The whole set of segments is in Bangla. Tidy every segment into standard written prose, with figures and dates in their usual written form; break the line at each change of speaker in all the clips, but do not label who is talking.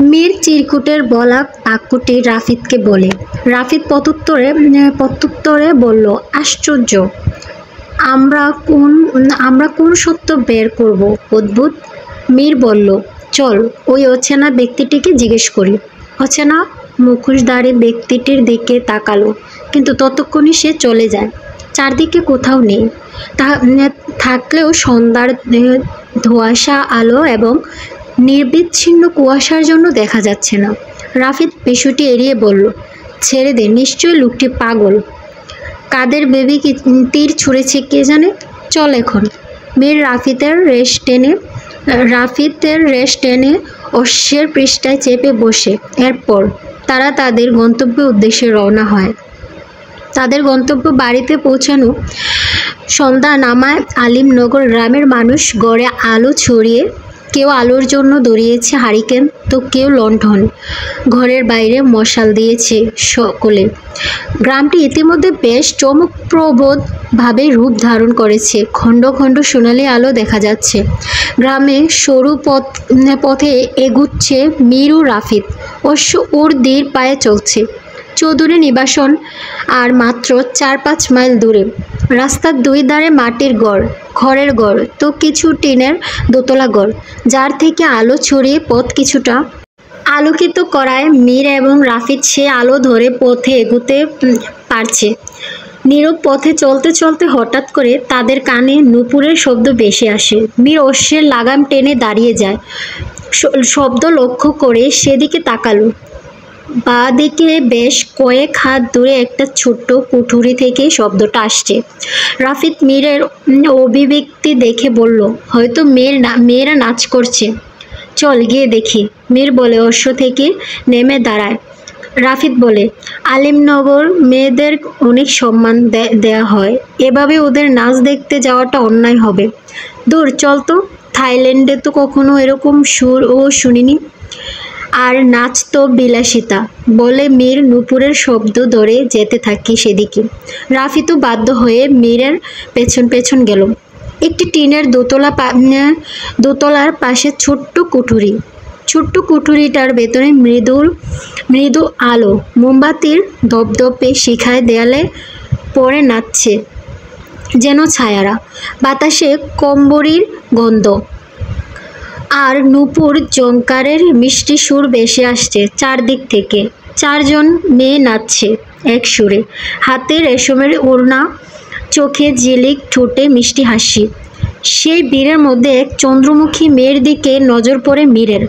মীর চিরকুটের বলা বাক্যটি রাফিদকে বলে। রাফিদ প্রত্যুত্তরে বলল, আশ্চর্য, আমরা কোন সত্য বের করব? অদ্ভুত। মীর বলল, চল ওই অচেনা ব্যক্তিটিকে জিজ্ঞেস করি। অচেনা মুখোশধারী ব্যক্তিটির দিকে তাকালো, কিন্তু ততক্ষণে সে চলে যায়। চারদিকে কোথাও নেই, থাকলেও সন্ধ্যার ধোঁয়াশা আলো এবং নির্বিচ্ছিন্ন কুয়াশার জন্য দেখা যাচ্ছে না। রাফিদ বিষয়টি এড়িয়ে বলল, ছেড়ে দে, নিশ্চয়ই লোকটি পাগল। কাদের বেবি তীর ছুঁড়েছে কে জানে। চল এখন। মীর রাফিদের রেশ টেনে অশ্বের পৃষ্ঠায় চেপে বসে। এরপর তারা তাদের গন্তব্যের উদ্দেশ্যে রওনা হয়। তাদের গন্তব্য বাড়িতে পৌঁছানো সন্ধ্যা নামায় আলিমনগর গ্রামের মানুষ গড়ে আলো ছড়িয়ে, কেউ আলোর জন্য ধরিয়েছে হারিকেন, তো কেউ লণ্ঠন। ঘরের বাইরে মশাল দিয়েছে সকলে। গ্রামটি ইতিমধ্যে বেশ চমকপ্রদভাবে রূপ ধারণ করেছে। খণ্ড খণ্ড সোনালি আলো দেখা যাচ্ছে। গ্রামে সরু পথে এগুচ্ছে মীর ও রাফিদ। অশ্ব ওর ধীর পায়ে চলছে। চৌধুরী নিবাসন আর মাত্র 4-5 মাইল দূরে। রাস্তার দুই ধারে মাটির খড়ের ঘর, তো কিছু টিনের দোতলা ঘর, যার থেকে আলো ছড়িয়ে পথ কিছুটা আলোকিত করায় মীর এবং রাফিদ সে আলো ধরে পথে এগুতে পারছে। নীরব পথে চলতে চলতে হঠাৎ করে তাদের কানে নূপুরের শব্দ ভেসে আসে। মীর অশ্বের লাগাম টেনে দাঁড়িয়ে যায়। শব্দ লক্ষ্য করে সেদিকে তাকালো। বাঁ দিকে বেশ কয়েক হাত দূরে একটা ছোট্ট কুঠুরি থেকে শব্দটা আসছে। রাফিদ মীরের অভিব্যক্তি দেখে বলল, হয়তো মেয়েরা নাচ করছে, চল গিয়ে দেখি। মীর বলে অশ্ব থেকে নেমে দাঁড়ায়। রাফিদ বলে, আলিমনগর মেয়েদের অনেক সম্মান দেয়া হয়, এভাবে ওদের নাচ দেখতে যাওয়াটা অন্যায় হবে। দূর চল তো, থাইল্যান্ডে তো কখনো এরকম সুর ও শুনিনি। আর নাচ তো বিলাসিতা। বলে মীর নূপুরের শব্দ ধরে যেতে থাকি সেদিকে। রাফিদও বাধ্য হয়ে মীরের পেছন পেছন গেল। একটি টিনের দোতলার পাশে ছোট্ট কুঠুরিটার ভেতরে মৃদু আলো, মোমবাতির ধপধপে শিখায় দেয়ালে পড়ে নাচছে যেন ছায়ারা। বাতাসে কম্বরির গন্ধ আর নূপুর ঝংকারের মিষ্টি সুর ভেসে আসছে চারদিক থেকে। 4 জন মেয়ে নাচছে এক সুরে, হাতে রেশমের ওড়না, চোখে ঝিলিক, ঠোঁটে মিষ্টি হাসি। সেই ভিড়ের মধ্যে এক চন্দ্রমুখী মেয়ের দিকে নজর পড়ে মীরের।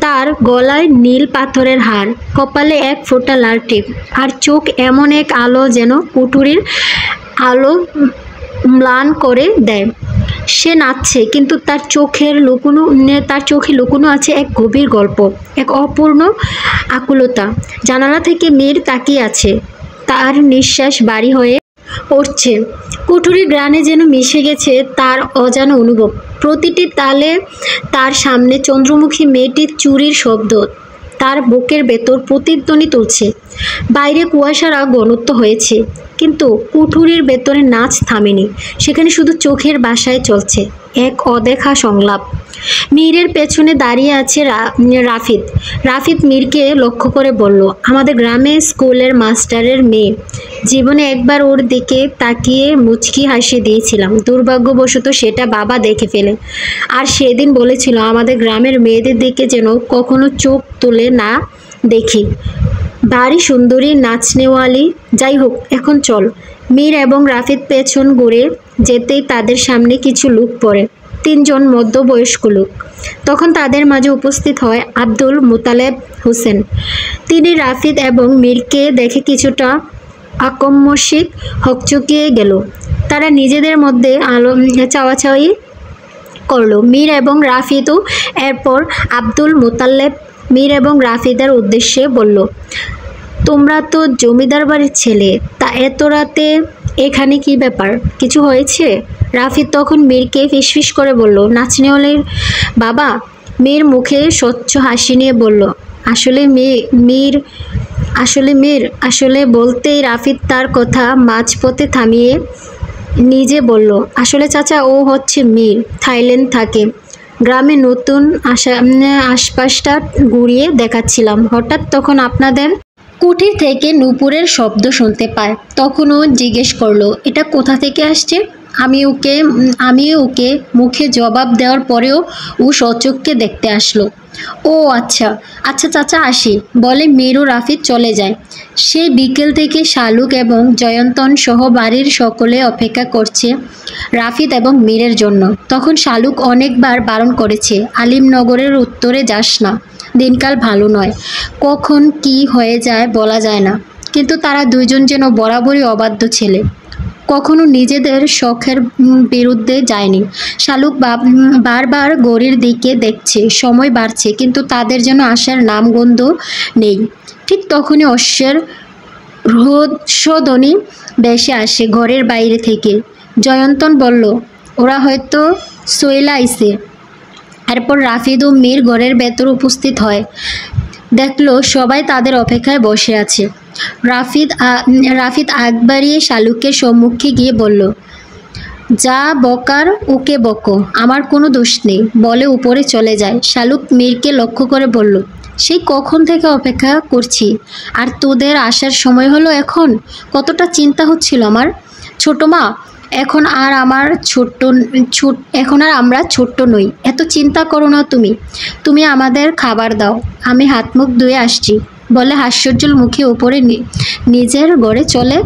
তার গলায় নীল পাথরের হার, কপালে এক ফোঁটা লাল টিপ, আর চোখ এমন এক আলো যেন কুঠুরির আলো ম্লান করে দেয়। সে নাচছে, কিন্তু তার চোখে লুকোনো আছে এক গভীর গল্প, এক অপূর্ণ আকুলতা। জানালা থেকে মীর তাকিয়ে আছে। তার নিঃশ্বাস ভারী হয়ে উঠছে। কুঠুরির গ্রানে যেন মিশে গেছে তার অজানা অনুভব। প্রতিটি তালে তার সামনে চন্দ্রমুখী মেয়েটির চুরির শব্দ তার বুকের ভেতর প্রতিধ্বনি তুলছে। বাইরে কুয়াশার ঘনত্ব হয়েছে, কিন্তু কুঠুরির ভেতরে নাচ থামেনি। সেখানে শুধু চোখের ভাষায় চলছে এক অদেখা সংলাপ। মীরের পেছনে দাঁড়িয়ে আছে রাফিদ মীরকে লক্ষ্য করে বলল, আমাদের গ্রামে স্কুলের মাস্টারের মেয়ে। জীবনে একবার ওর দিকে তাকিয়ে মুচকি হাসি দিয়েছিলাম। দুর্ভাগ্যবশত সেটা বাবা দেখে ফেলে। আর সেদিন বলেছিল আমাদের গ্রামের মেয়েদের দিকে যেন কখনো চোখ তুলে না দেখি। ভারী সুন্দরী, নাচনেওয়ালি। যাই হোক, এখন চল। মীর এবং রাফিদ পেছন ঘুরে যেতেই তাদের সামনে কিছু লোক পড়ে। 3 জন মধ্যবয়স্ক লোক। তখন তাদের মাঝে উপস্থিত হয় আব্দুল মুতালেব হোসেন। তিনি রাফিদ এবং মীরকে দেখে কিছুটা আকস্মিক হকচকিয়ে গেল। তারা নিজেদের মধ্যে চাওয়াচাওয়ি করল। মীর এবং রাফিদও এরপর আব্দুল মুতালেব মীর এবং রাফিদের উদ্দেশ্যে বলল, তোমরা তো জমিদার বাড়ির ছেলে, তা এত রাতে এখানে কি ব্যাপার? কিছু হয়েছে? রাফিদ তখন মীরকে ফিসফিস করে বলল, নাচনেওয়ালির বাবা। মীর মুখে স্বচ্ছ হাসি নিয়ে বলল, আসলে বলতেই রাফিদ তার কথা মাঝপথে থামিয়ে নিজে বলল, আসলে চাচা, ও হচ্ছে মীর, থাইল্যান্ড থাকে। গ্রামে নতুন আশপাশটা ঘুরিয়ে দেখাচ্ছিলাম। হঠাৎ তখন আপনাদের কুঠির থেকে নূপুরের শব্দ শুনতে পায়। তখন ও জিজ্ঞেস করলো, এটা কোথা থেকে আসছে? আমি ওকে মুখে জবাব দেওয়ার পরেও ও সচক্ষে দেখতে আসলো। ও আচ্ছা আচ্ছা চাচা আসি বলে মীর ও রাফিদ চলে যায়। সেই বিকেল থেকে শালুক এবং জয়ন্তন সহ বাড়ির সকলে অপেক্ষা করছে রাফিদ এবং মীরের জন্য। তখন শালুক অনেকবার বারণ করেছে, আলিমনগরের উত্তরে যাস না, দিনকাল ভালো নয়, কখন কি হয়ে যায় বলা যায় না। কিন্তু তারা দুইজন যেন বরাবরই অবাধ্য ছেলে, কখনো নিজেদের শখের বিরুদ্ধে যায়নি। শালুক বারবার গড়ির দিকে দেখছে, সময় বাড়ছে, কিন্তু তাদের যেন আসার নামগন্ধ নেই। ঠিক তখনই অশ্বের রোদধ্বনি ভেসে আসে ঘরের বাইরে থেকে। জয়ন্তন বলল, ওরা হয়তো সইলা আইছে। এরপর রাফিদ ও মীর ঘরের ভেতর উপস্থিত হয়। দেখলো সবাই তাদের অপেক্ষায় বসে আছে। রাফিদ আগ বাড়িয়ে শালুকের সম্মুখে গিয়ে বলল, যা বকার ওকে বকো, আমার কোনো দোষ নেই বলে উপরে চলে যায়। শালুক মীরকে লক্ষ্য করে বলল, সেই কখন থেকে অপেক্ষা করছি, আর তোদের আসার সময় হলো এখন? কতটা চিন্তা হচ্ছিল আমার ছোট মা। এখন আর আমরা ছোট্ট নই, এত চিন্তা করো না তুমি আমাদের খাবার দাও, আমি হাত মুখ ধুয়ে আসছি বলে হাস্যোজ্জ্বল মুখে উপরে নিজের ঘরে চলে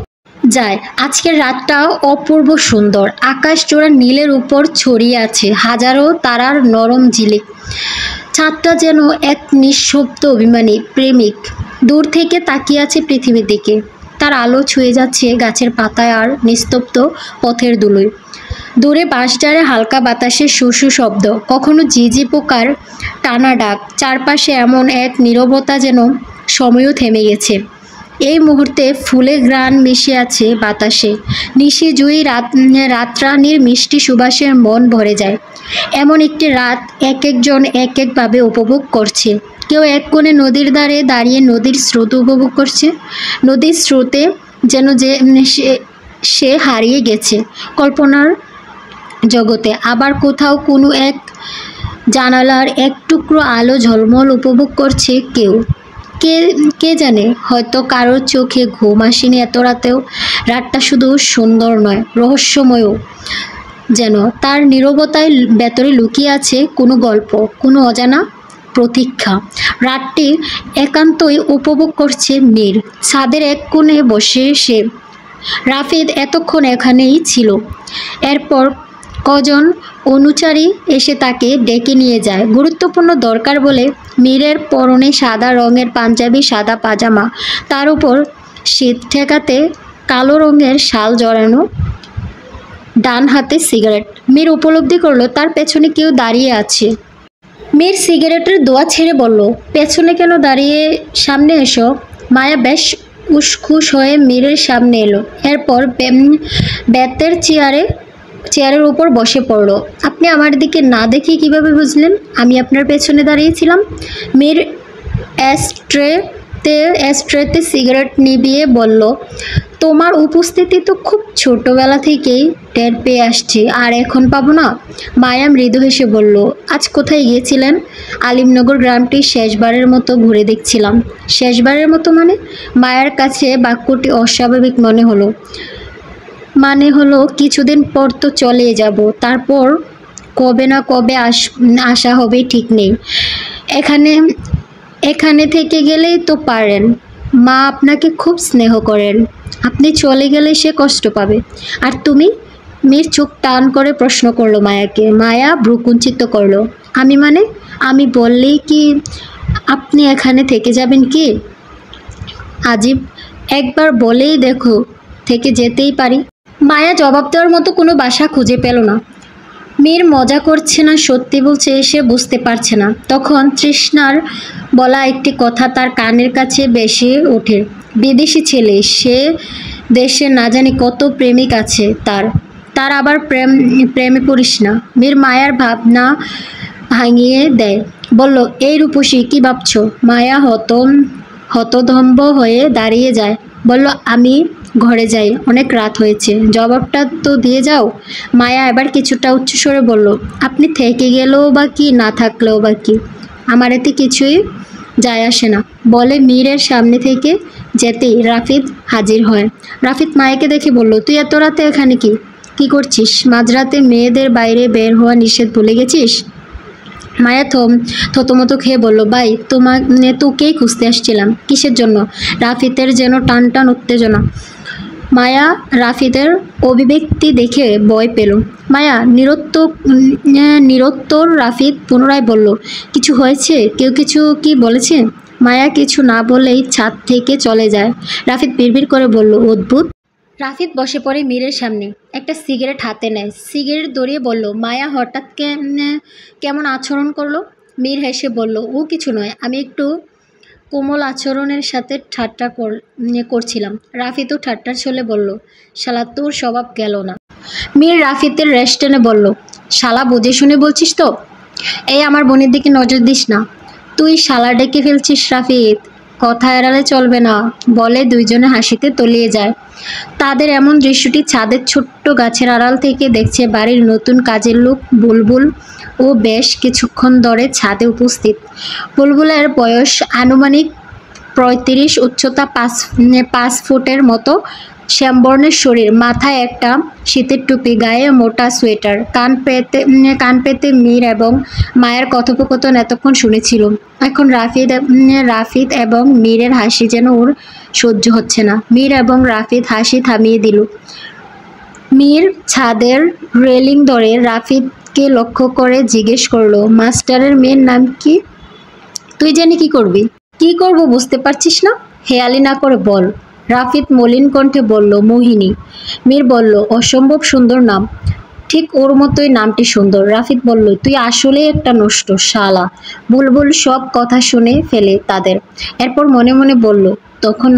যায়। আজকের রাতটা অপূর্ব সুন্দর। আকাশ জোড়া নীলের উপর ছড়িয়ে আছে হাজারো তারার নরম ঝিলিক। চাঁদটা যেন এক নিঃশব্দ অভিমানী প্রেমিক, দূর থেকে তাকিয়ে আছে পৃথিবীর দিকে। তার আলো ছুঁয়ে যাচ্ছে গাছের পাতায় আর নিস্তব্ধ পথের ধুলোয়। দূরে বাঁশঝাড়ে হালকা বাতাসের শু শব্দ, কখনো ঝিঝি পোকার টানা ডাক। চারপাশে এমন এক নীরবতা যেন সময়ও থেমে গেছে। এই মুহূর্তে ফুলে ঘ্রাণ মিশে আছে বাতাসে। নিশি জুঁই রাতরানীর মিষ্টি সুবাসে মন ভরে যায়। এমন একটি রাত এক একজন এক একভাবে উপভোগ করছে। কেউ এক কোণে নদীর ধারে দাঁড়িয়ে নদীর স্রোত উপভোগ করছে, নদীর স্রোতে যেন সে হারিয়ে গেছে কল্পনার জগতে। আবার কোথাও কোনো এক জানালার এক টুকরো আলো ঝলমল উপভোগ করছে কেউ। কে জানে, হয়তো কারোর চোখে ঘুম আসেনি এত রাতেও। রাতটা শুধু সুন্দর নয়, রহস্যময়ও যেন। তার নীরবতায় ভেতরে লুকিয়ে আছে কোনো গল্প, কোনো অজানা প্রতীক্ষা। রাতটি একান্তই উপভোগ করছে মীর। ছাদের এক কোণে বসে সে। রাফিদ এতক্ষণ এখানেই ছিল। এরপর কজন অনুচারী এসে তাকে ডেকে নিয়ে যায় গুরুত্বপূর্ণ দরকার বলে। মীরের পরনে সাদা রঙের পাঞ্জাবি, সাদা পাজামা, তার উপর শীত ঠেকাতে কালো রঙের শাল জড়ানো, ডান হাতে সিগারেট। মীর উপলব্ধি করলো তার পেছনে কেউ দাঁড়িয়ে আছে। মীর সিগারেটের ধোঁয়া ছেড়ে বলল, পেছনে কেন দাঁড়িয়ে, সামনে এসো। মায়া বেশ উসখুস হয়ে মীরের সামনে এলো। এরপর বেতের চেয়ারের উপর বসে পড়ল। আপনি আমার দিকে না দেখে কিভাবে বুঝলেন আমি আপনার পেছনে দাঁড়িয়েছিলাম? মীর অ্যাশট্রেতে সিগারেট নিভিয়ে বলল, তোমার উপস্থিতি তো খুব ছোটবেলা থেকেই টের পেয়ে আসছি, আর এখন পাবো না? মায়া মৃদু হেসে বলল, আজ কোথায় গিয়েছিলেন? আলিমনগর গ্রামটি শেষবারের মতো ঘুরে দেখছিলাম। শেষবারের মতো মানে? মায়ার কাছে বাক্যটি অস্বাভাবিক মনে হলো কিছুদিন পর তো চলে যাব, তারপর কবে না কবে আসা হবে ঠিক নেই। এখানে থেকে গেলেই তো পারেন। মা আপনাকে খুব স্নেহ করেন, আপনি চলে গেলে সে কষ্ট পাবে। আর তুমি? মীর চোখ টান করে প্রশ্ন করলো মায়াকে। মায়া ভ্রুকুঞ্চিত করলো। আমি বললেই কি আপনি এখানে থেকে যাবেন কি? আজিব, একবার বলেই দেখো, থেকে যেতেই পারি। মায়া জবাব দেওয়ার মতো কোনো ভাষা খুঁজে পেল না। মীর মজা করছে না সত্যি বলছে সে বুঝতে পারছে না। তখন তৃষ্ণার বলা একটি কথা তার কানের কাছে ভেসে ওঠে। বিদেশি ছেলে, সে দেশে না জানি কত প্রেমিক আছে তার আবার প্রেমে পড়িস না। মীর মায়ার ভাবনা ভাঙিয়ে দেয়, বলল, এই রূপসী কি ভাবছো? মায়া হতদম্ব হয়ে দাঁড়িয়ে যায়, বলল, আমি ঘরে যাই, অনেক রাত হয়েছে, জবাবটা তো দিয়ে যাও। মায়া এবার কিছুটা উচ্চস্বরে বলল, আপনি থেকে গেলেও বা কি, না থাকলেও বা কি, আমার এতে কিছুই যায় আসে না, বলে মীরের সামনে থেকে যেতেই রাফিদ হাজির হয়। রাফিদ মায়াকে দেখে বলল, তুই এত রাতে এখানে কি করছিস? মাঝরাতে মেয়েদের বাইরে বের হওয়া নিষেধ, ভুলে গেছিস? মায়া থতমত খেয়ে বলল, ভাই তোকেই খুঁজতে আসছিলাম। কিসের জন্য? রাফিদের যেন টান টান উত্তেজনা। মায়া রাফিদের অভিব্যক্তি দেখে ভয় পেল। মায়া নিরুত্তর। রাফিদ পুনরায় বলল, কিছু হয়েছে? কেউ কিছু কি বলেছে? মায়া কিছু না বলেই ছাদ থেকে চলে যায়। রাফিদ বিড়বিড় করে বলল, অদ্ভুত। রাফিদ বসে পড়ে মীরের সামনে, একটা সিগারেট হাতে নেয়, সিগারেট ধরিয়ে বলল, মায়া হঠাৎ কেমন আচরণ করলো? মীর হেসে বলল, ও কিছু নয়, আমি একটু কোমল আচরণের সাথে ঠাট্টা করছিলাম। রাফিদও ঠাট্টার ছলে বলল, শালা তোর স্বভাব গেল না। মীর রাফিদের রেস্ট টেনে বলল, শালা বুঝে শুনে বলছিস তো? এই আমার বোনের দিকে নজর দিস না। তুই শালা ডেকে ফেলছিস রাফিদ, কথা এড়ালে চলবে না, বলে দুইজনে হাসিতে তলিয়ে যায়। তাদের এমন দৃশ্যটি ছাদের ছোট্ট গাছের আড়াল থেকে দেখছে বাড়ির নতুন কাজের লোক বুলবুল ও বেশ কিছুক্ষণ ধরে ছাদে উপস্থিত। বুলবুলের বয়স আনুমানিক ৩৫, উচ্চতা ৫ ফুটের মতো, শ্যামবর্ণের শরীর, মাথায় একটা শীতের টুপি, গায়ে মোটা সোয়েটার। কান পেতে মীর এবং মায়ের কথোপকথন এতক্ষণ শুনেছিল। এখন রাফিদ এবং মীরের হাসি যেন ওর সহ্য হচ্ছে না। মীর এবং রাফিদ হাসি থামিয়ে দিল। মীর ছাদের রেলিং ধরে রাফিদকে লক্ষ্য করে জিজ্ঞেস করলো, মাস্টারের মেয়ের নাম কি? তুই জানি কি করবি? কি করব বুঝতে পারছিস না? হেয়ালি না করে বল। রাফিদ মলিন কণ্ঠে বলল, মোহিনী। মীর বলল, অসম্ভব সুন্দর নাম। ঠিক ওর মতোই নামটি সুন্দর। রাফিদ বলল, তুই আসলে একটা নষ্ট শালা। বুলবুল সব কথা শুনে ফেলে তাদের। এরপর মনে মনে বলল, তখন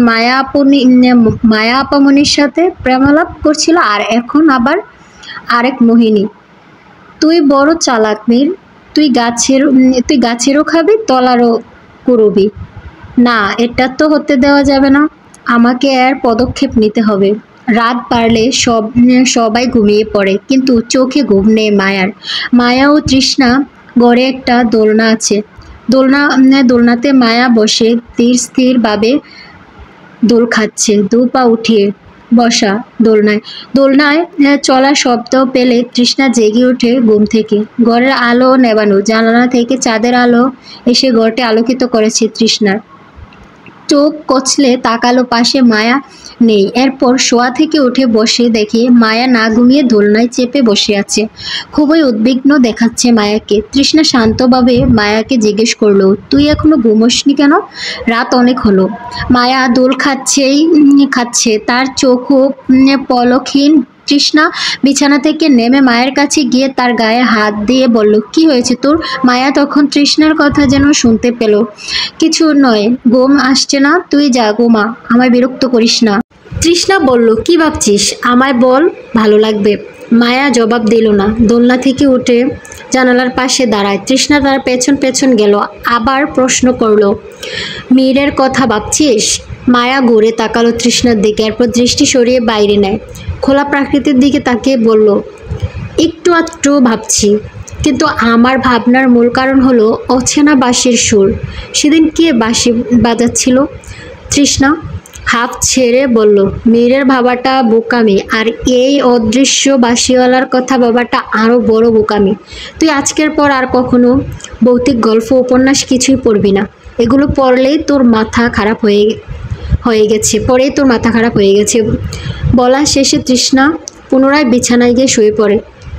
মায়া আপামনির সাথে প্রেমালাপ করছিল, আর এখন আবার আরেক মোহিনী। তুই বড় চালাক মীর। তুই গাছেরও খাবি, তলারও কুড়বি। না, এটা তো হতে দেওয়া যাবে না। আমাকে এর পদক্ষেপ নিতে হবে। রাত বাড়লে সবাই ঘুমিয়ে পড়ে, কিন্তু চোখে ঘুম নেই মায়ার। মায়া ও তৃষ্ণা ঘরে একটা দোলনা আছে। দোলনাতে মায়া বসে স্থিরভাবে দোল খাচ্ছে, দু পা উঠিয়ে বসা দোলনায় চলার শব্দ পেলে তৃষ্ণা জেগে ওঠে ঘুম থেকে। ঘরের আলো নেবানো, জানালা থেকে চাঁদের আলো এসে ঘরটি আলোকিত করেছে। তৃষ্ণার চোখ কচলে তাকালো, পাশে মায়া নেই। এরপর শোয়া থেকে উঠে বসে দেখে মায়া না ঘুমিয়ে দোলনায় চেপে বসে আছে। খুবই উদ্বিগ্ন দেখাচ্ছে মায়াকে। তৃষ্ণা শান্তভাবে মায়াকে জিজ্ঞেস করলো, তুই এখনো ঘুমোসনি কেন? রাত অনেক হলো। মায়া দোল খাচ্ছে, তার চোখও পলকহীন। তৃষ্ণা বিছানা থেকে নেমে মায়ের কাছে গিয়ে তার গায়ে হাত দিয়ে বলল, কি হয়েছে তোর? মায়া তখন তৃষ্ণার কথা যেন শুনতে পেল। কিছু নয়, ঘুম আসছে না, তুই যা ঘুমা, আমায় বিরক্ত করিস না। তৃষ্ণা বলল, কি ভাবছিস? আমায় বল, ভালো লাগবে। মায়া জবাব দিল না। দোলনা থেকে উঠে জানালার পাশে দাঁড়ায়। তৃষ্ণা তার পেছন পেছন গেল, আবার প্রশ্ন করল, মীরের কথা ভাবছিস? মায়া ঘুরে তাকালো তৃষ্ণার দিকে, এরপর দৃষ্টি সরিয়ে বাইরে নেয়। খোলা প্রাকৃতির দিকে তাকিয়ে বলল, একটু আধটু ভাবছি, কিন্তু আমার ভাবনার মূল কারণ হলো অচেনা বাঁশির সুর। সেদিন কে বাঁশি বাজাচ্ছিল? তৃষ্ণা হাফ ছেড়ে বলল, মীরের ভাবাটা বোকামি, আর এই অদৃশ্য বাঁশিওয়ালার কথা ভাবাটা আরও বড় বোকামি। তুই আজকের পর আর কখনো ভৌতিক গল্প উপন্যাস কিছুই পড়বি না। এগুলো পড়লেই তোর মাথা খারাপ হয়ে গেছে। বলা শেষে তৃষ্ণা পুনরায় বিছানায় গিয়ে শুয়ে পড়ে।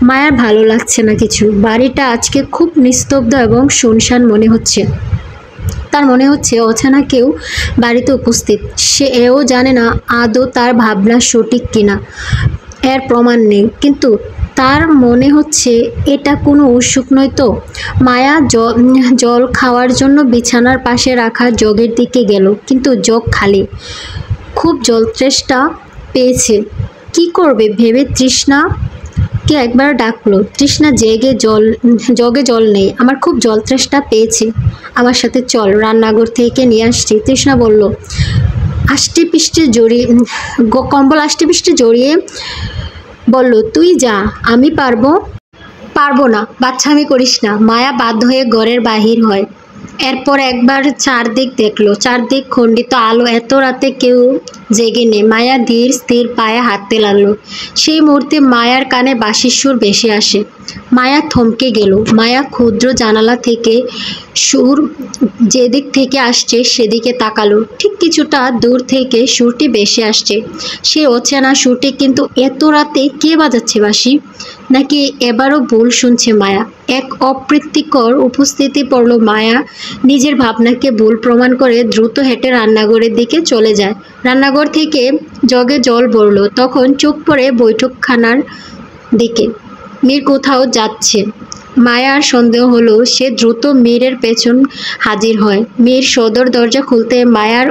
মায়ার ভালো লাগছে না কিছু। বাড়িটা আজকে খুব নিস্তব্ধ এবং শুনশান মনে হচ্ছে। তার মনে হচ্ছে অচেনা কেউ বাড়িতে উপস্থিত। সে এও জানে না আদৌ তার ভাবনা সঠিক কিনা, এর প্রমাণ নেই, কিন্তু তার মনে হচ্ছে এটা কোনো অসুখ নয় তো। মায়া জল খাওয়ার জন্য বিছানার পাশে রাখা জগের দিকে গেল, কিন্তু জগ খালি। খুব জলতৃষ্ণা পেয়েছে। কি করবে ভেবে তৃষ্ণাকে একবার ডাকলো। তৃষ্ণা জগে জল নেই, আমার খুব জলতৃষ্ণা পেয়েছে, আমার সাথে চল, রান্নাঘর থেকে নিয়ে আসছি। তৃষ্ণা বলল, কম্বল আষ্টে পিষ্টে জড়িয়ে বলল, তুই যা, আমি পারবো না, বাচ্চামি করিস না। মায়া বাধ্য হয়ে ঘরের বাহির হয়। এরপর একবার চারদিক দেখলো, চারদিক খণ্ডিত আলো, এত রাতে কেউ জেগে নেই। মায়া ধীর স্থির পায়ে হাঁটতে লাগলো। সেই মুহূর্তে মায়ার কানে বাঁশির সুর ভেসে আসে। মায়া থমকে গেল। মায়া ক্ষুদ্র জানালা থেকে সুর যেদিক থেকে আসছে সেদিকে তাকালো। ঠিক কিছুটা দূর থেকে সুরটি ভেসে আসছে। সে অচেনা সুরটি, কিন্তু এত রাতে কে বাজাচ্ছে বাঁশি? নাকি এবারও ভুল শুনছে মায়া? এক অপ্রীতিকর উপস্থিতি পড়ল। মায়া নিজের ভাবনাকে ভুল প্রমাণ করে দ্রুত হেঁটে রান্নাঘরের দিকে চলে যায়। রান্নাঘর থেকে জগে জল ভরল। তখন চোখ পড়ে বৈঠকখানার দিকে। মীর কোথাও যাচ্ছে। মায়ার সন্দেহ হলো। সে দ্রুত মীরের পেছন হাজির হয়। মীর সদর দরজা খুলতে মায়ার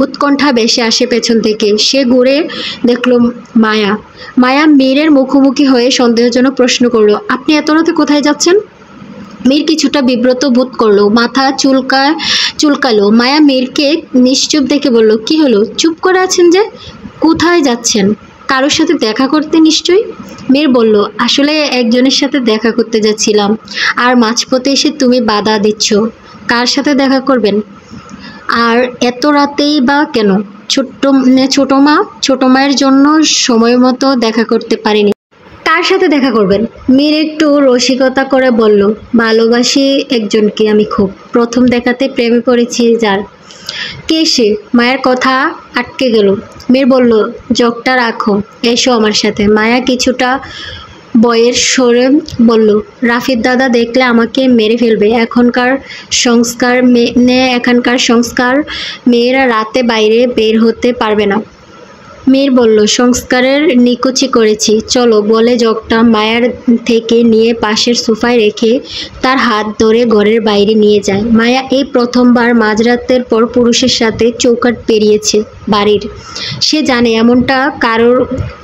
উৎকণ্ঠা ভেসে আসে পেছন থেকে। সে ঘুরে দেখল মায়া মীরের মুখোমুখি হয়ে সন্দেহজনক প্রশ্ন করলো, আপনি এত রাতে কোথায় যাচ্ছেন? মীর কিছুটা বিব্রত বোধ করলো, মাথা চুলকালো। মায়া মীরকে নিশ্চুপ দেখে বলল, কি হলো, চুপ করে আছেন যে? কোথায় যাচ্ছেন? কারোর সাথে দেখা করতে নিশ্চয়ই। মীর বলল, আসলে একজনের সাথে দেখা করতে যাচ্ছিলাম, আর মাঝপথে এসে তুমি বাধা দিচ্ছ। কার সাথে দেখা করবেন? আর এত রাতেই বা কেন? ছোট মায়ের জন্য সময় মতো দেখা করতে পারিনি। কার সাথে দেখা করবেন? মীর একটু রসিকতা করে বলল, ভালোবাসি একজনকে আমি খুব। প্রথম দেখাতে প্রেমে পড়েছি যার। কে সে? মায়ের কথা আটকে গেল। মীর বলল, জগটা রাখো, এসো আমার সাথে। মায়া কিছুটা বয়ের সরে বলল, রাফির দাদা দেখলে আমাকে মেরে ফেলবে। এখানকার সংস্কার মেয়েরা রাতে বাইরে বের হতে পারবে না। মীর বলল, সংস্কারের নিকুচি করেছি, চলো। বলে জগটা মায়ার থেকে নিয়ে পাশের সোফায় রেখে তার হাত ধরে ঘরের বাইরে নিয়ে যায়। মায়া এই প্রথমবার মাঝরাতের পর পুরুষের সাথে চৌকাঠ পেরিয়েছে বাড়ির। সে জানে এমনটা কারোর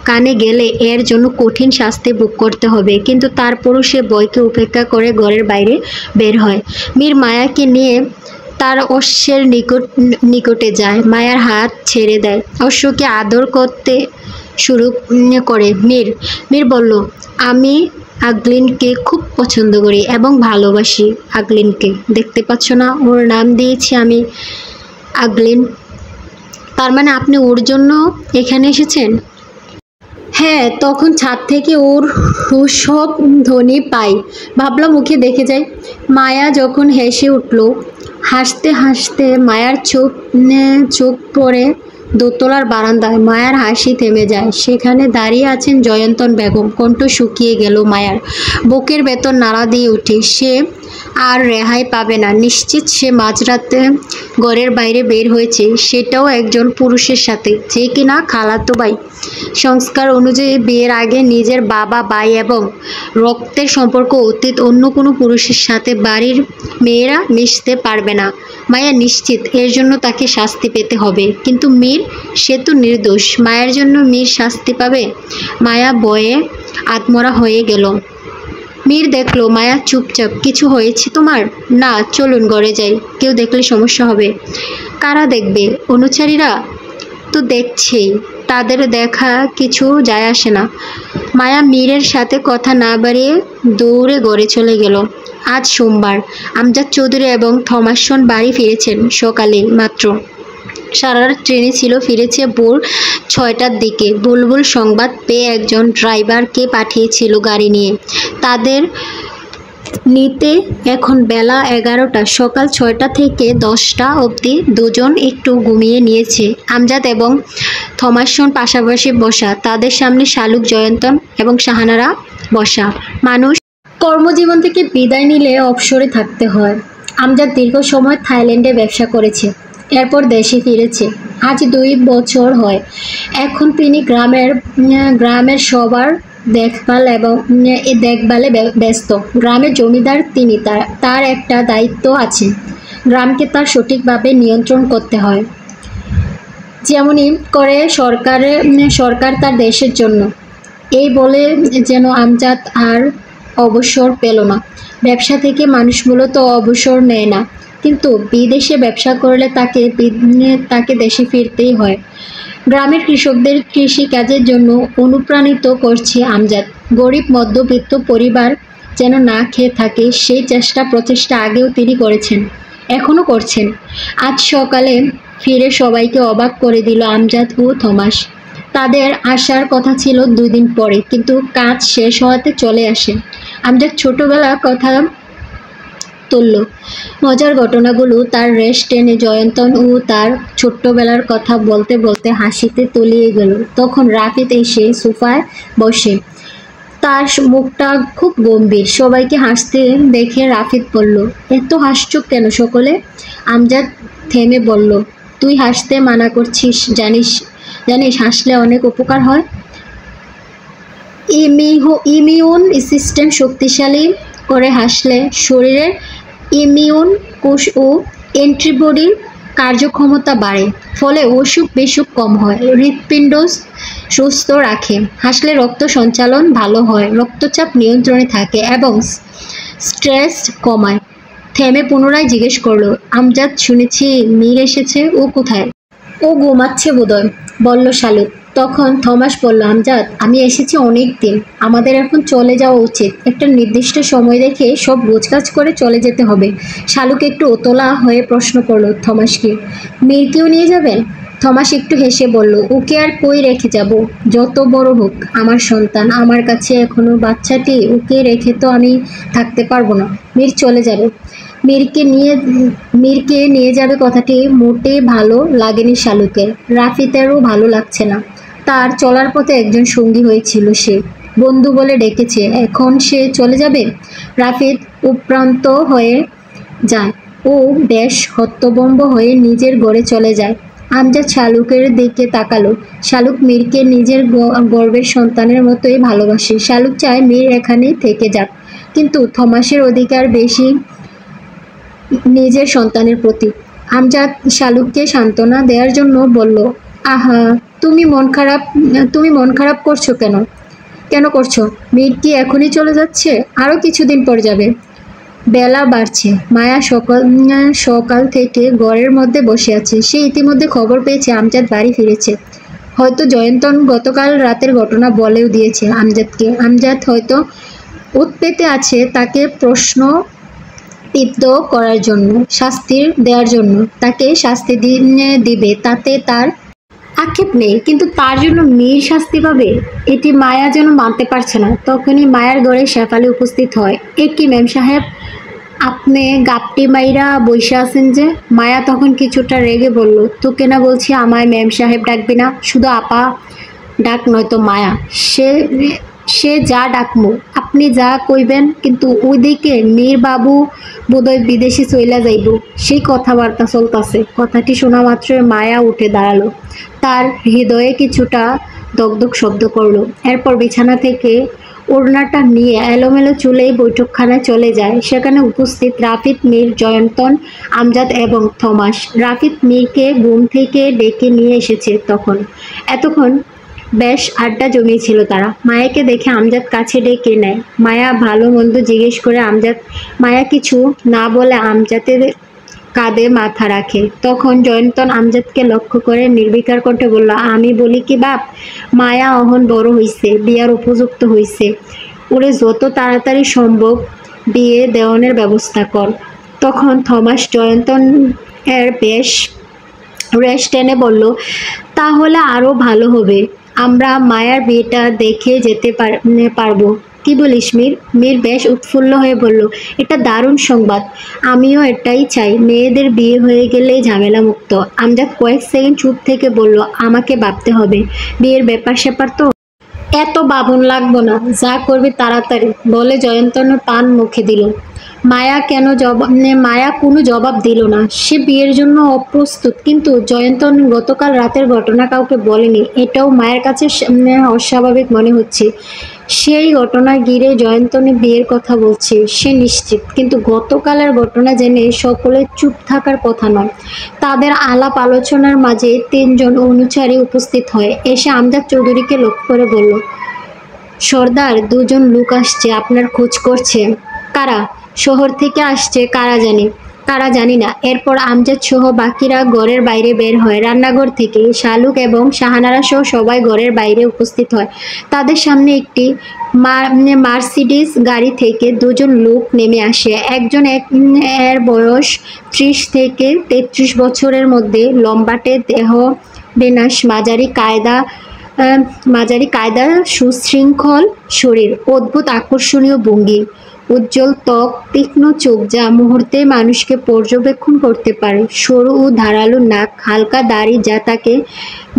কানে গেলে এর জন্য কঠিন শাস্তি ভোগ করতে হবে, কিন্তু তারপরও সে ভয়কে উপেক্ষা করে ঘরের বাইরে বের হয়। মীর মায়াকে নিয়ে তার অশ্বের নিকটে যায়। মায়ার হাত ছেড়ে দেয়। অশ্বকে আদর করতে শুরু করে। মীর বলল, আমি আগলিনকে খুব পছন্দ করি এবং ভালোবাসি। আগলিনকে দেখতে পাচ্ছ না? ওর নাম দিয়েছি আমি আগলিন। তার মানে আপনি ওর জন্য এখানে এসেছেন? হ্যাঁ, তখন ছাদ থেকে ওর সব ধ্বনি পাই। ভাবলাম ওকে দেখে যাই। মায়া যখন হেসে উঠল, হাসতে হাসতে মায়ার চোখ পড়ে দোতলার বারান্দায়। মায়ার হাসি থেমে যায়। সেখানে দাঁড়িয়ে আছেন জয়ন্তন বেগম। কণ্ঠ শুকিয়ে গেল মায়ার। বুকের ভেতর নাড়া দিয়ে উঠে। সে আর রেহাই পাবে না। নিশ্চিত সে মাঝরাতে ঘরের বাইরে বের হয়েছে, সেটাও একজন পুরুষের সাথে, যে কিনা খালাতো ভাই। সংস্কার অনুযায়ী বিয়ের আগে নিজের বাবা, ভাই এবং রক্তের সম্পর্ক অতীত অন্য কোনো পুরুষের সাথে বাড়ির মেয়েরা মিশতে পারবে না। মায়া নিশ্চিত এর জন্য তাকে শাস্তি পেতে হবে। কিন্তু মীর, সে তো নির্দোষ। মায়ের জন্য মীর শাস্তি পাবে? মায়া ভয়ে আত্মরা হয়ে গেল। মীর দেখলো মায়া চুপচাপ। কিছু হয়েছে তোমার? না, চলুন ঘরে যাই, কেউ দেখলে সমস্যা হবে। কারা দেখবে? অনুচারীরা তো দেখছেই, তাদের দেখা কিছু যায় আসে না। মায়া মীরের সাথে কথা না বাড়িয়ে দৌড়ে ঘরে চলে গেল। আজ সোমবার। আমজাদ চৌধুরী এবং থমাসন বাড়ি ফিরেছেন সকালে মাত্র। সারারাত ট্রেনে ছিল। ফিরেছে ভোর 6টার দিকে। বুলবুল সংবাদ পেয়ে একজন ড্রাইভারকে পাঠিয়েছিল গাড়ি নিয়ে তাদের নিতে। এখন বেলা 11টা। সকাল 6টা থেকে 10টা অবধি দুজন একটু ঘুমিয়ে নিয়েছে। আমজাদ এবং থমাসন পাশাপাশি বসা। তাদের সামনে শালুক, জয়ন্তন এবং শাহানারা বসা। মানুষ কর্মজীবন থেকে বিদায় নিলে অবসরে থাকতে হয়। আমজাদ দীর্ঘ সময় থাইল্যান্ডে ব্যবসা করেছে, এরপর দেশে ফিরেছে। আজ 2 বছর হয়। এখন তিনি গ্রামের সবার দেখভালে ব্যস্ত। গ্রামের জমিদার তিনি। তার একটা দায়িত্ব আছে, গ্রামকে তার সঠিকভাবে নিয়ন্ত্রণ করতে হয়, যেমনই করে সরকার তার দেশের জন্য। এই বলে যেন আমজাদ আর অবসর পেল না। ব্যবসা থেকে মানুষ মূলত অবসর নেয় না, কিন্তু বিদেশে ব্যবসা করলে তাকে দেশে ফিরতেই হয়। গ্রামের কৃষকদের কৃষি কাজের জন্য অনুপ্রাণিত করছে আমজাদ। গরিব মধ্যবিত্ত পরিবার যেন না খেয়ে থাকে সেই প্রচেষ্টা আগেও তিনি করেছেন, এখনো করছেন। আজ সকালে ফিরে সবাইকে অবাক করে দিল আমজাদ ও থমাস। তাদের আসার কথা ছিল 2 দিন পরে, কিন্তু কাজ শেষ হওয়াতে চলে আসে। আমজাদ ছোটবেলার কথা তুলল, মজার ঘটনাগুলো তার রেশ টেনে জয়ন্তন ও তার ছোট্টবেলার কথা বলতে বলতে হাসিতে তলিয়ে গেল। তখন রাফিদ এসে সোফায় বসে, তার মুখটা খুব গম্ভীর। সবাইকে হাসতে দেখে রাফিদ বলল, এত হাসছো কেন সকলে? আমজাদ থেমে বলল, তুই হাসতে মানা করছিস, জানিস জানিস হাসলে অনেক উপকার হয়। ইমিউন সিস্টেম শক্তিশালী করে হাসলে শরীরের ইমিউন কোষ ও অ্যান্টিবডির কার্যক্ষমতা বাড়ে, ফলে অসুখ বিসুখ কম হয়, হৃৎপিণ্ড সুস্থ রাখে। হাসলে রক্ত সঞ্চালন ভালো হয়, রক্তচাপ নিয়ন্ত্রণে থাকে এবং স্ট্রেস কমায়। থেমে পুনরায় জিজ্ঞেস করলো, আমজাদ, শুনেছি মীর এসেছে, ও কোথায়? ও ঘুমাচ্ছে বোধহয়, বলল শালুক। তখন থমাস বলল, আমজাদ, আমি এসেছি অনেক দিন, আমাদের এখন চলে যাওয়া উচিত। একটা নির্দিষ্ট সময় দেখে সব গোছগাছ করে চলে যেতে হবে। শালুক একটু উতলা হয়ে প্রশ্ন করল থমাসকে, মীরকেও নিয়ে যাবেন? থমাস একটু হেসে বলল, ওকে আর কই রেখে যাব? যত বড় হোক আমার সন্তান, আমার কাছে এখনো বাচ্চাটি, ওকে রেখে তো আমি থাকতে পারবো না। মীর চলে যাবে, মীরকে নিয়ে যাবে কথাটি মোটেই ভালো লাগেনি শালুকের। রাফিদেরও ভালো লাগছে না। তার চলার পথে একজন সঙ্গী হয়েছিল, সে বন্ধু বলে ডেকেছে, এখন সে চলে যাবে? রাফিদ উৎপ্রান্ত হয়ে যায় ও বেশ হতভম্ব হয়ে নিজের ঘরে চলে যায়। আমজাদ শালুকের দিকে তাকালো। শালুক মীরকে নিজের গর্বের সন্তানের মতোই ভালোবাসে। শালুক চায় মীর এখানেই থেকে যাক, কিন্তু থমাসের অধিকার বেশি নিজের সন্তানের প্রতি। আমজাদ শালুককে সান্ত্বনা দেওয়ার জন্য বলল, আহা, তুমি মন খারাপ করছো কেন করছো? মীর কি এখনই চলে যাচ্ছে? আরও কিছুদিন পর যাবে। বেলা বাড়ছে। মায়া সকাল থেকে ঘরের মধ্যে বসে আছে। সে ইতিমধ্যে খবর পেয়েছে আমজাদ বাড়ি ফিরেছে। হয়তো জয়ন্তন গতকাল রাতের ঘটনা বলেও দিয়েছে আমজাদকে। আমজাদ হয়তো উৎপেতে আছে তাকে প্রশ্নবিদ্ধ করার জন্য, শাস্তি দেওয়ার জন্য। তাকে শাস্তি দিবে, তাতে তার আক্ষেপ নেই, কিন্তু তার জন্য মীর শাস্তি পাবে, এটি মায়া যেন মানতে পারছে না। তখনই মায়ার ঘরে শেফালি উপস্থিত হয়। এ কি মেম সাহেব, আপনি গাপটি মাইরা বইসা আছেন যে? মায়া তখন কিছুটা রেগে বলল, তোকে না বলছি আমায় মেম সাহেব ডাকবি না, শুধু আপা ডাক, নয়তো মায়া। সে যা ডাকমু, আপনি যা কইবেন। কিন্তু ওইদিকে মীর বাবু বোধহয় বিদেশে চইলা যাইব, সেই কথাবার্তা চলতেছে। কথাটি শোনা মাত্রই মায়া উঠে দাঁড়ালো। তার হৃদয়ে কিছুটা দগদগ শব্দ করলো। এরপর বিছানা থেকে ওড়নাটা নিয়ে এলোমেলো চুলেই বৈঠকখানায় চলে যায়। সেখানে উপস্থিত রাফিদ, মীর, জয়ন্তন, আমজাদ এবং থমাস। রাফিদ মীরকে ঘুম থেকে ডেকে নিয়ে এসেছে। এতক্ষণ বেশ আড্ডা জমিয়েছিল তারা। মায়াকে দেখে আমজাদ কাছে ডেকে নেয়। মায়া ভালো মন্দ জিজ্ঞেস করে মায়া কিছু না বলে আমজাদের কাঁধে মাথা রাখে। তখন জয়ন্তন আমজাদকে লক্ষ্য করে নির্বিকার কণ্ঠে বলল, আমি বলি কি বাপ, মায়া অহন বড় হইছে, বিয়ার উপযুক্ত হইছে, ওরে যত তাড়াতাড়ি সম্ভব বিয়ে দেওয়ানের ব্যবস্থা কর। তখন থমাস জয়ন্তন এর বেশ রেশ টেনে বলল, তাহলে আরও ভালো হবে, আমরা মায়ার বিয়েটা দেখে যেতে পারবো। কি বলিস মীর? মীর বেশ উৎফুল্ল হয়ে বলল, এটা দারুণ সংবাদ, আমিও এটাই চাই। মেয়েদের বিয়ে হয়ে গেলেই ঝামেলা মুক্ত। আমজাদ কয়েক সেকেন্ড চুপ থেকে বলল, আমাকে ভাবতে হবে, বিয়ের ব্যাপার স্যাপার তো, এত ভাবন লাগবো না, যা করবি তাড়াতাড়ি, বলে জয়ন্তনের পান মুখে দিল। মায়া কোনো জবাব দিল না। সে বিয়ের জন্য অপ্রস্তুত, কিন্তু জয়ন্তন গতকাল রাতের ঘটনা কাউকে বলেনি, এটাও মায়ের কাছে অস্বাভাবিক মনে হচ্ছে। সেই ঘটনা ঘিরে জয়ন্তনের বিয়ের কথা বলছে, সে নিশ্চিত। কিন্তু গতকালের ঘটনা জেনে সকলের চুপ থাকার কথা নয়। তাদের আলাপ আলোচনার মাঝে 3 জন অনুচারী উপস্থিত হয়। এসে আমজাদ চৌধুরীকে লক্ষ্য করে বলল, সর্দার, 2 জন লোক আসছে, আপনার খোঁজ করছে। কারা? শহর থেকে আসছে, কারা জানি। কারা জানি না। এরপর আমজাদ সহ বাকিরা ঘরের বাইরে বের হয়। রান্নাঘর থেকে শালুক এবং শাহানারা সহ সবাই ঘরের বাইরে উপস্থিত হয়। তাদের সামনে একটি মার্সিডিজ গাড়ি থেকে দুজন লোক নেমে আসে। একজন এর বয়স 30 থেকে 33 বছরের মধ্যে, লম্বাটে দেহ বিন্যাস, মাঝারি কায়দা সুশৃঙ্খল শরীর, অদ্ভুত আকর্ষণীয় ভঙ্গি, উজ্জ্বল ত্বক, তীক্ষ্ণ চোখ যা মুহূর্তে মানুষকে পর্যবেক্ষণ করতে পারে, সরু ও ধারালো নাক, হালকা দাড়ি যা তাকে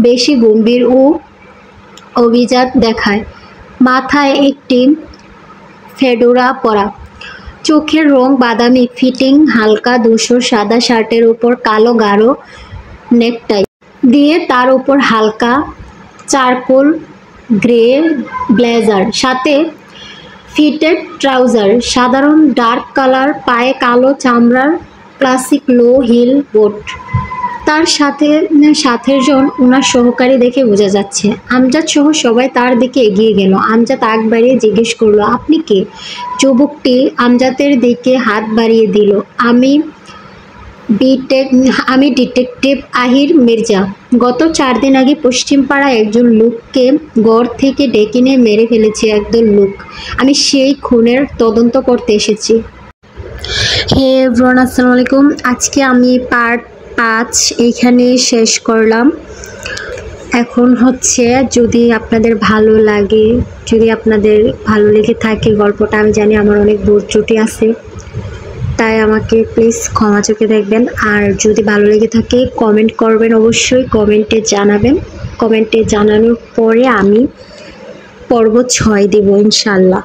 বেশি গম্ভীর ও অভিজাত দেখায়, মাথায় একটি ফেডোরা পরা, চোখের রং বাদামি, ফিটিং হালকা ধূসর সাদা শার্টের উপর কালো গাঢ় নেকটাই দিয়ে, তার উপর হালকা চারকোল গ্রে ব্লেজার, সাথে ফিটেড ট্রাউজার, সাধারণ ডার্ক কালার, পায়ে কালো চামড়ার ক্লাসিক লো হিল বুট। তার সাথের জন ওনার সহকারী দেখে বোঝা যাচ্ছে। আমজাদ সহ সবাই তার দিকে এগিয়ে গেল। আমজাদ আগ বাড়িয়ে জিজ্ঞেস করলো, আপনি কে? যুবকটি আমজাদের দিকে হাত বাড়িয়ে দিল। আমি ডিটেকটিভ আহির মির্জা। গত 4 দিন আগে পশ্চিমপাড়ায় একজন লোককে ঘর থেকে ডেকে নিয়ে মেরে ফেলেছে একদল লোক। আমি সেই খুনের তদন্ত করতে এসেছি। হে এভরিওয়ান, আসসালামু আলাইকুম। আজকে আমি পার্ট 5 এইখানে শেষ করলাম। এখন হচ্ছে যদি আপনাদের ভালো লেগে থাকে গল্পটা, আমি জানি আমার অনেক ভুল ত্রুটি আছে, তাই আমাকে প্লিজ ক্ষমা চোখে দেখবেন। আর যদি ভালো লেগে থাকে কমেন্ট করবেন, অবশ্যই কমেন্টে জানাবেন। কমেন্টে জানানোর পরে আমি পর্ব 6 দেব ইনশাল্লাহ।